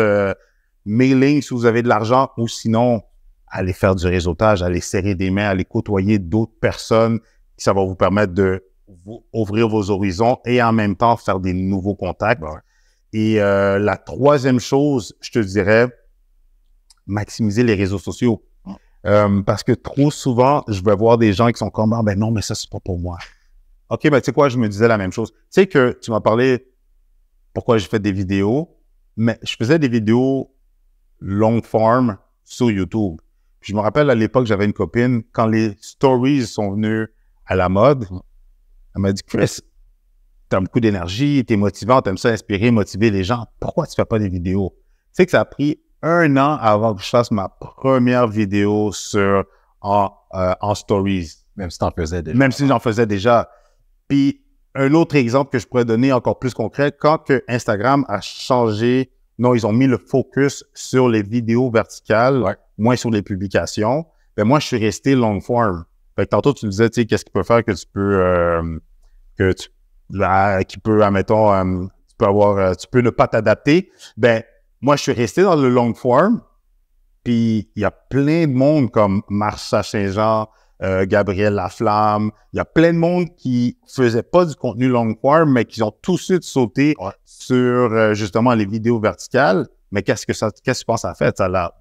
mailing si vous avez de l'argent ou sinon, aller faire du réseautage, aller serrer des mains, aller côtoyer d'autres personnes. Ça va vous permettre de vous ouvrir vos horizons et en même temps faire des nouveaux contacts. Et la troisième chose, je te dirais, maximiser les réseaux sociaux. Parce que trop souvent, je vais voir des gens qui sont comme « Ah, ben non, mais ça, c'est pas pour moi. » OK, ben tu sais quoi, je me disais la même chose. Tu sais que tu m'as parlé pourquoi j'ai fait des vidéos, mais je faisais des vidéos long form sur YouTube. Puis je me rappelle à l'époque, j'avais une copine, quand les stories sont venues à la mode, elle m'a dit « Chris, t'as beaucoup d'énergie, t'es motivant, t'aimes ça inspirer, motiver les gens. Pourquoi tu fais pas des vidéos? » Tu sais que ça a pris 1 an avant que je fasse ma première vidéo en stories. Même si t'en faisais déjà. Même si j'en faisais déjà. Puis, un autre exemple que je pourrais donner encore plus concret, quand que Instagram a changé, non, ils ont mis le focus sur les vidéos verticales, moins sur les publications, ben moi, je suis resté long form. Fait que tantôt, tu me disais, tu sais, qu'est-ce qu'il peut faire que tu peux, qui peut, admettons, tu peux ne pas t'adapter. Ben, moi, je suis resté dans le long form, puis il y a plein de monde comme Marsha Saint-Jean, Gabriel Laflamme, il y a plein de monde qui faisaient pas du contenu long form, mais qui ont tout de suite sauté sur, justement, les vidéos verticales. Mais qu'est-ce que tu penses ça a fait? Ça l'a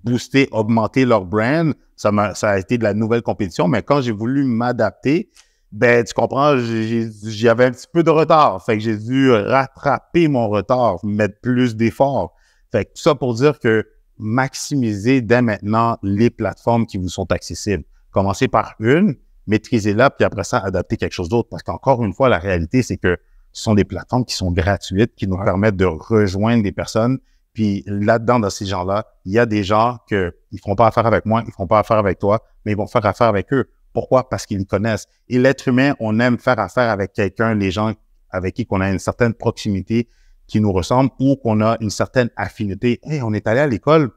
boosté, augmenté leur brand. Ça a été de la nouvelle compétition, mais quand j'ai voulu m'adapter, ben, tu comprends, j'avais un petit peu de retard. Fait que j'ai dû rattraper mon retard, mettre plus d'efforts. Fait que tout ça pour dire que maximiser dès maintenant les plateformes qui vous sont accessibles. Commencez par une, maîtrisez-la, puis après ça, adaptez quelque chose d'autre. Parce qu'encore une fois, la réalité, c'est que ce sont des plateformes qui sont gratuites, qui nous permettent de rejoindre des personnes. Puis là-dedans, dans ces gens-là, il y a des gens qui ne feront pas affaire avec moi, ils ne feront pas affaire avec toi, mais ils vont faire affaire avec eux. Pourquoi? Parce qu'ils les connaissent. Et l'être humain, on aime faire affaire avec quelqu'un, les gens avec qui on a une certaine proximité, qui nous ressemble ou qu'on a une certaine affinité. Hey, on est allé à l'école.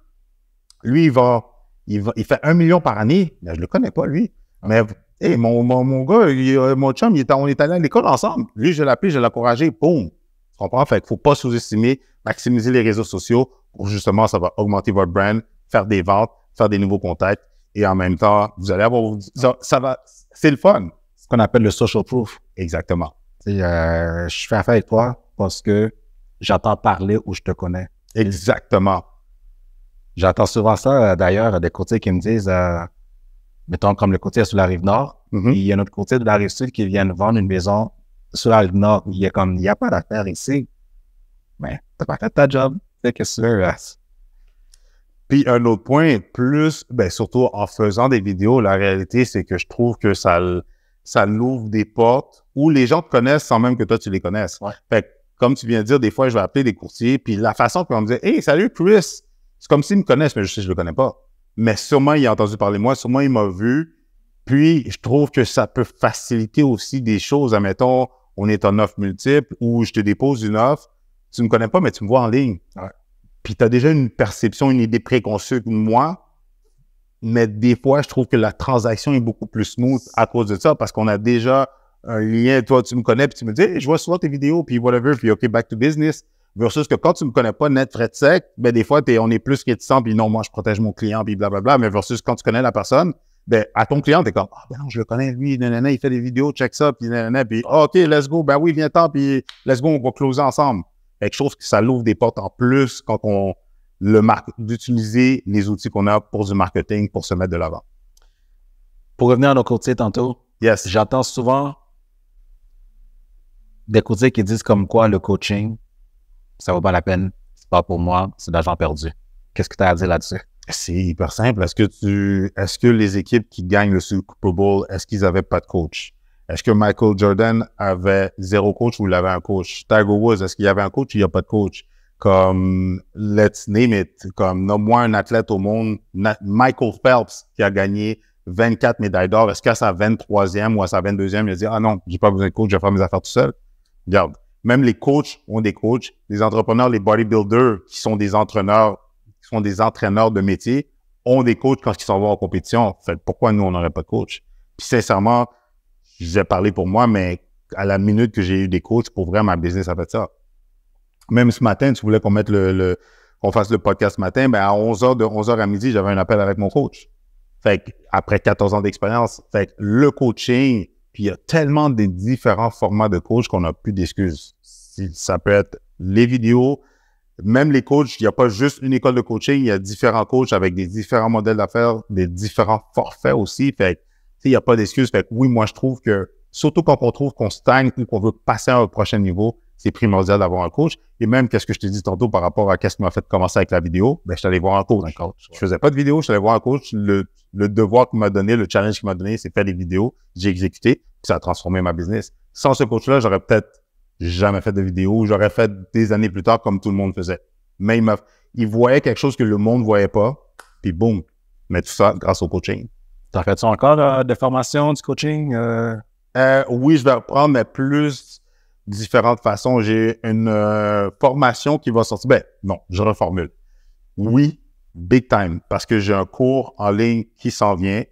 Lui, il fait 1 million par année. Mais je le connais pas, lui. Mais, hey, mon gars, mon chum, on est allé à l'école ensemble. Lui, je l'ai appelé, je l'ai encouragé. Boum. Tu comprends? Fait qu'il faut pas sous-estimer, maximiser les réseaux sociaux pour justement, ça va augmenter votre brand, faire des ventes, faire des nouveaux contacts. Et en même temps, vous allez avoir... Ça va... C'est le fun. Ce qu'on appelle le social proof. Exactement. Je fais affaire avec toi parce que j'entends parler où je te connais. Exactement. J'entends souvent ça, d'ailleurs, des courtiers qui me disent, mettons comme le courtier sur la Rive-Nord, il y a un autre courtier de la Rive-Sud qui vient vendre une maison sur la Rive-Nord. Il n'y a pas d'affaires ici. Mais t'as pas fait ta job. Qu'est-ce que tu veux? Puis un autre point, surtout en faisant des vidéos, la réalité, c'est que je trouve que ça l'ouvre des portes où les gens te connaissent sans même que toi, tu les connaisses. Ouais. Fait que, comme tu viens de dire, des fois, je vais appeler des courtiers, puis la façon qu'on me dit « Hey, salut Chris! » C'est comme s'ils me connaissent, mais je sais que je le connais pas. Mais sûrement, il a entendu parler de moi, sûrement, il m'a vu. Puis, je trouve que ça peut faciliter aussi des choses. Admettons, on est en offre multiple ou je te dépose une offre. Tu me connais pas, mais tu me vois en ligne. Ouais. Puis, tu as déjà une perception, une idée préconçue de moi. Mais des fois, je trouve que la transaction est beaucoup plus smooth à cause de ça parce qu'on a déjà un lien. Toi, tu me connais, puis tu me dis hey, « Je vois souvent tes vidéos, puis whatever, puis OK, back to business. » Versus que quand tu me connais pas net, frais de sec, ben des fois, on est plus réticent, puis non, moi, je protège mon client, puis blablabla. Mais versus quand tu connais la personne, ben à ton client, t'es comme « Ah, ben non, je le connais, lui, nanana, il fait des vidéos, check ça, puis nanana, puis OK, let's go, ben oui, viens-t'en, puis let's go, on va closer ensemble. » Fait que je trouve que ça l'ouvre des portes en plus quand on d'utiliser les outils qu'on a pour du marketing, pour se mettre de l'avant. Pour revenir à nos courtiers tantôt, Yes. J'entends souvent des courtiers qui disent comme quoi le coaching, ça vaut pas la peine, c'est pas pour moi, c'est de l'argent perdu. Qu'est-ce que tu as à dire là-dessus? C'est hyper simple. Est-ce que les équipes qui gagnent le Super Bowl, est-ce qu'ils avaient pas de coach? Est-ce que Michael Jordan avait 0 coach ou il avait un coach? Tiger Woods, est-ce qu'il y avait un coach ou il n'y a pas de coach? Comme, let's name it, comme, nomme-moi un athlète au monde, Michael Phelps, qui a gagné 24 médailles d'or. Est-ce qu'à sa 23e ou à sa 22e, il a dit, ah non, j'ai pas besoin de coach, je vais faire mes affaires tout seul? Regarde. Même les coachs ont des coachs. Les entrepreneurs, les bodybuilders, qui sont des entraîneurs de métier, ont des coachs quand ils s'en vont en compétition. Fait, pourquoi nous, on n'aurait pas de coach? Puis sincèrement, j'ai parlé pour moi, mais à la minute que j'ai eu des coachs, pour vrai, ma business a fait ça. Même ce matin, tu voulais qu'on mette qu'on fasse le podcast ce matin, ben à 11h, de 11h à midi, j'avais un appel avec mon coach. Fait que, après 14 ans d'expérience, fait que le coaching, puis il y a tellement de différents formats de coach qu'on n'a plus d'excuses. Ça peut être les vidéos, même les coachs, il n'y a pas juste une école de coaching, il y a différents coachs avec des différents modèles d'affaires, des différents forfaits aussi. Fait que, il n'y a pas d'excuses. Fait que oui, moi, je trouve que, surtout quand on trouve qu'on stagne ou qu'on veut passer à un prochain niveau, c'est primordial d'avoir un coach. Et même, qu'est-ce que je t'ai dit tantôt par rapport à qu'est-ce qui m'a fait commencer avec la vidéo? Ben, je suis allé voir un coach. Je faisais pas de vidéo, je suis allé voir un coach. Le devoir qu'il m'a donné, le challenge qu'il m'a donné, c'est faire des vidéos. J'ai exécuté, puis ça a transformé ma business. Sans ce coach-là, j'aurais peut-être jamais fait de vidéo. J'aurais fait des années plus tard comme tout le monde faisait. Mais il voyait quelque chose que le monde voyait pas, puis boum. Mais tout ça grâce au coaching. T'en fais-tu encore de formation, du coaching? Oui, je vais reprendre, mais plus différentes façons. J'ai une formation qui va sortir. Ben, non, je reformule. Oui, big time, parce que j'ai un cours en ligne qui s'en vient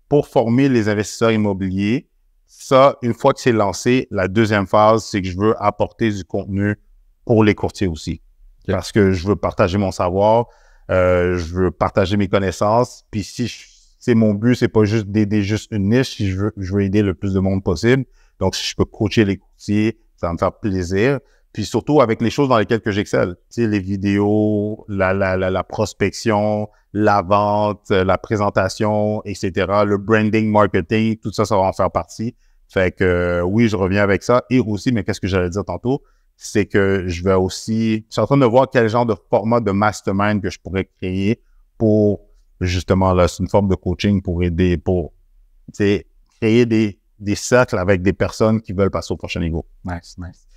pour former les investisseurs immobiliers. Ça, une fois que c'est lancé, la deuxième phase, c'est que je veux apporter du contenu pour les courtiers aussi. Okay. Parce que je veux partager mon savoir, je veux partager mes connaissances. Puis si c'est mon but, c'est pas juste d'aider juste une niche, si je veux aider le plus de monde possible. Donc, si je peux coacher les courtiers, ça va me faire plaisir. Puis surtout avec les choses dans lesquelles que j'excelle. Tu sais, les vidéos, la prospection, la vente, la présentation, etc. Le branding, marketing, tout ça, ça va en faire partie. Fait que oui, je reviens avec ça. Et aussi, mais qu'est-ce que j'allais dire tantôt? C'est que je vais aussi... Je suis en train de voir quel genre de format de mastermind que je pourrais créer pour, justement, là, c'est une forme de coaching pour aider, pour, tu sais, créer des cercles avec des personnes qui veulent passer au prochain niveau. Nice, nice.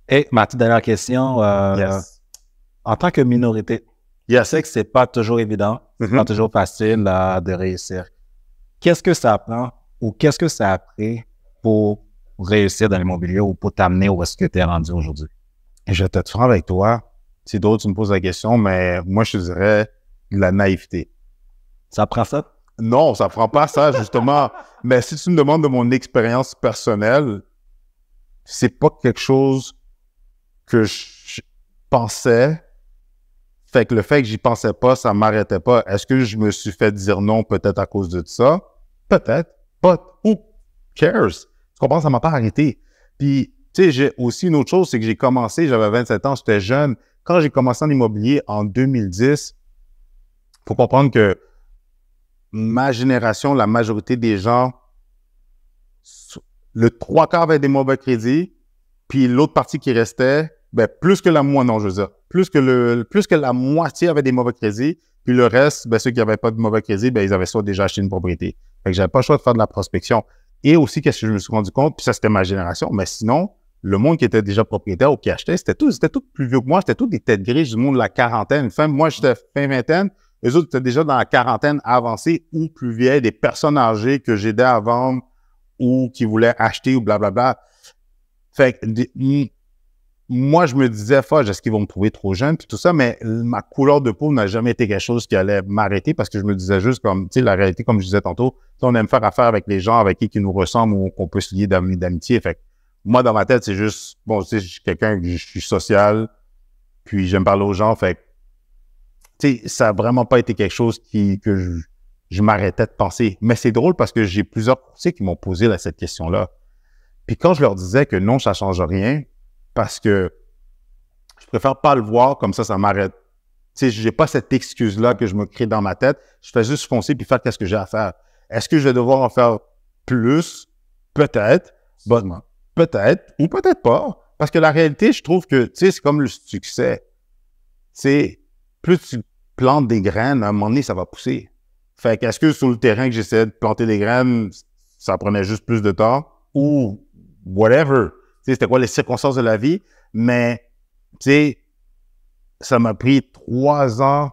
Et ma toute dernière question, Yes. En tant que minorité, je sais que c'est pas toujours évident, c'est pas toujours facile de réussir. Qu'est-ce que ça prend ou qu'est-ce que ça a pris pour réussir dans l'immobilier ou pour t'amener où est-ce que tu es rendu aujourd'hui? Je vais être franc avec toi. Si d'autres, tu me poses la question, mais moi, je te dirais de la naïveté. Ça prend ça? Non, ça prend pas ça, justement. Mais si tu me demandes de mon expérience personnelle, c'est pas quelque chose que je pensais. Fait que le fait que j'y pensais pas, ça m'arrêtait pas. Est-ce que je me suis fait dire non peut-être à cause de ça? Peut-être. But who cares? Tu comprends? Ça m'a pas arrêté. Puis, tu sais, j'ai aussi une autre chose, c'est que j'ai commencé, j'avais 27 ans, j'étais jeune. Quand j'ai commencé en immobilier en 2010, faut comprendre que ma génération, la majorité des gens, le 3/4 avaient des mauvais crédits, puis l'autre partie qui restait, ben, plus que la moitié, non, je veux dire, plus que la moitié avaient des mauvais crédits, puis le reste, ben, ceux qui n'avaient pas de mauvais crédits, ben, ils avaient soit déjà acheté une propriété. Fait que j'avais pas le choix de faire de la prospection. Et aussi, qu'est-ce que je me suis rendu compte, puis ça, c'était ma génération, mais sinon, le monde qui était déjà propriétaire ou qui achetait, c'était tout plus vieux que moi, c'était tout des têtes grises du monde de la quarantaine. Moi, j'étais fin vingtaine, eux autres étaient déjà dans la quarantaine avancée ou plus vieille, des personnes âgées que j'aidais à vendre ou qui voulaient acheter ou blablabla. Fait que moi, je me disais, est-ce qu'ils vont me trouver trop jeune, puis tout ça, mais ma couleur de peau n'a jamais été quelque chose qui allait m'arrêter parce que je me disais juste comme, tu sais, la réalité, comme je disais tantôt, on aime faire affaire avec les gens avec qui nous ressemblent ou qu'on peut se lier d'amitié. Fait que moi, dans ma tête, c'est juste, bon, tu sais, je suis quelqu'un, je suis social, puis j'aime parler aux gens, fait que, tu sais, ça n'a vraiment pas été quelque chose que je m'arrêtais de penser. Mais c'est drôle parce que j'ai plusieurs courtiers qui m'ont posé cette question-là. Puis quand je leur disais que non, ça ne change rien, parce que je préfère pas le voir, comme ça m'arrête. Tu sais, j'ai pas cette excuse-là que je me crée dans ma tête. Je fais juste foncer puis faire qu'est-ce que j'ai à faire. Est-ce que je vais devoir en faire plus? Peut-être. Bon, peut-être ou peut-être pas. Parce que la réalité, je trouve que, tu sais, c'est comme le succès. C'est plus tu plantes des graines, à un moment donné, ça va pousser. Fait que, est-ce que sur le terrain que j'essayais de planter des graines, ça prenait juste plus de temps? Ou whatever. Tu sais, c'était quoi les circonstances de la vie? Mais, tu sais, ça m'a pris 3 ans.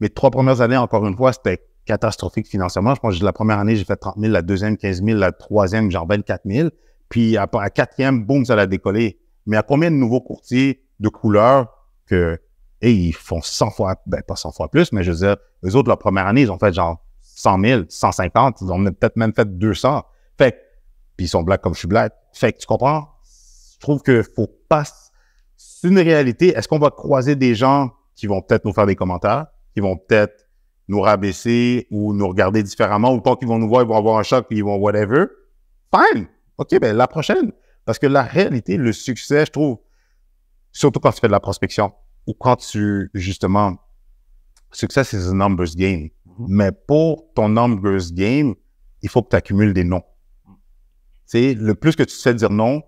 Mes 3 premières années, encore une fois, c'était catastrophique financièrement. Je pense que la première année, j'ai fait 30 000, la deuxième, 15 000, la troisième, genre 24 000. Puis, à quatrième, boum, ça a décollé. Mais à combien de nouveaux courtiers de couleur que, ils font 100 fois, ben, pas 100 fois plus, mais je veux dire, eux autres, la première année, ils ont fait genre 100 000, 150, ils ont peut-être même fait 200. Fait que, puis ils sont black comme je suis black. Fait que tu comprends? Je trouve que faut pas... C'est une réalité. Est-ce qu'on va croiser des gens qui vont peut-être nous faire des commentaires, qui vont peut-être nous rabaisser ou nous regarder différemment, ou pas qu'ils vont nous voir, ils vont avoir un choc puis ils vont whatever? Fine! OK, ben la prochaine. Parce que la réalité, le succès, je trouve, surtout quand tu fais de la prospection ou quand tu, justement, success is a numbers game. Mais pour ton numbers game, il faut que tu accumules des noms. Tu sais, le plus que tu sais dire non,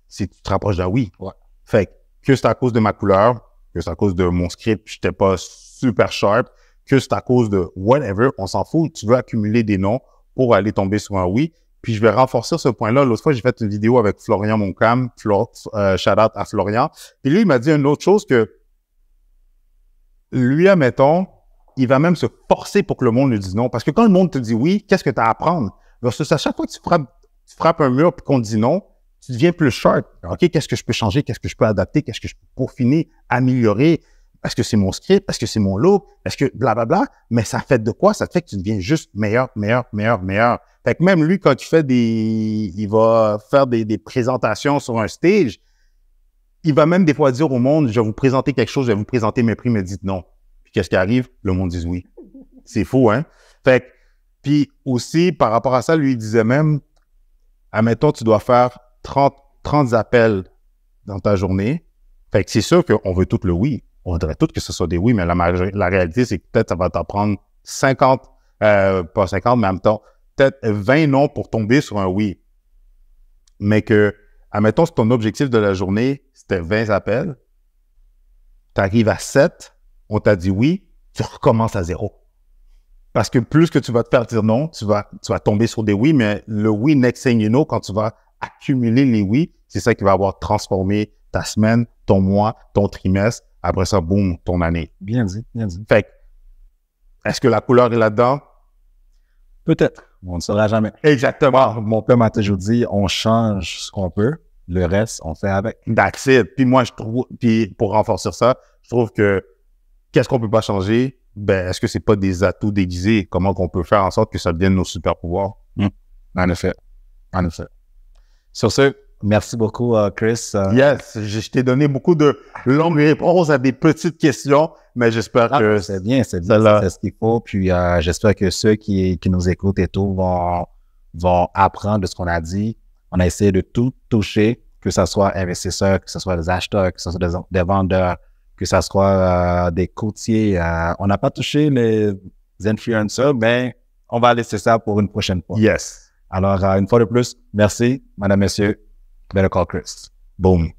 c'est que tu te rapproches d'un oui. Ouais. Fait que c'est à cause de ma couleur, que c'est à cause de mon script, j'étais pas super sharp, que c'est à cause de whatever, on s'en fout. Tu veux accumuler des noms pour aller tomber sur un oui. Puis je vais renforcer ce point-là. L'autre fois, j'ai fait une vidéo avec Florian Moncam, shout-out à Florian. Puis lui, il m'a dit une autre chose que lui, admettons, il va même se forcer pour que le monde lui dise non. Parce que quand le monde te dit oui, qu'est-ce que tu as à apprendre? Versus à chaque fois que tu frappes un mur et qu'on te dit non, tu deviens plus sharp. OK, qu'est-ce que je peux changer? Qu'est-ce que je peux adapter? Qu'est-ce que je peux peaufiner, améliorer? Est-ce que c'est mon script? Est-ce que c'est mon look? Est-ce que blablabla? Mais ça fait de quoi? Ça te fait que tu deviens juste meilleur. Fait que même lui, quand il va faire des présentations sur un stage, il va même des fois dire au monde, je vais vous présenter quelque chose, je vais vous présenter mes prix, mais dites non. Puis qu'est-ce qui arrive? Le monde dit oui. C'est fou, hein? Fait que, puis aussi, par rapport à ça, lui, il disait même, admettons, tu dois faire 30 appels dans ta journée. Fait que c'est sûr qu'on veut tout le oui. On voudrait tout que ce soit des oui, mais la réalité, c'est que peut-être ça va t'en prendre 50, pas 50, mais en même temps, peut-être 20 non pour tomber sur un oui. Mais que, admettons, si ton objectif de la journée, c'était 20 appels, tu arrives à 7, on t'a dit oui, tu recommences à 0. Parce que plus que tu vas te faire dire non, tu vas tomber sur des oui, mais le oui, next thing you know, quand tu vas accumuler les oui, c'est ça qui va avoir transformé ta semaine, ton mois, ton trimestre. Après ça, boum, ton année. Bien dit, bien dit. Fait que, est-ce que la couleur est là-dedans? Peut-être. On ne saura jamais. Exactement. Mon père m'a toujours dit, on change ce qu'on peut. Le reste, on fait avec. That's it. Puis moi, je trouve, puis pour renforcer ça, je trouve que qu'est-ce qu'on peut pas changer? Ben, est-ce que c'est pas des atouts déguisés? Comment qu'on peut faire en sorte que ça devienne nos super pouvoirs? En effet. En effet. Sur ce, merci beaucoup, Chris. Yes, je t'ai donné beaucoup de longues réponses à des petites questions, mais j'espère que c'est bien, c'est ce qu'il faut. Puis j'espère que ceux qui nous écoutent et tout vont apprendre de ce qu'on a dit. On a essayé de tout toucher, que ce soit investisseurs, que ce soit des acheteurs, que ce soit des vendeurs, que ce soit des courtiers. On n'a pas touché les influenceurs, mais on va laisser ça pour une prochaine fois. Yes. Alors, une fois de plus, merci, madame, messieurs. Better call Chris. Boom.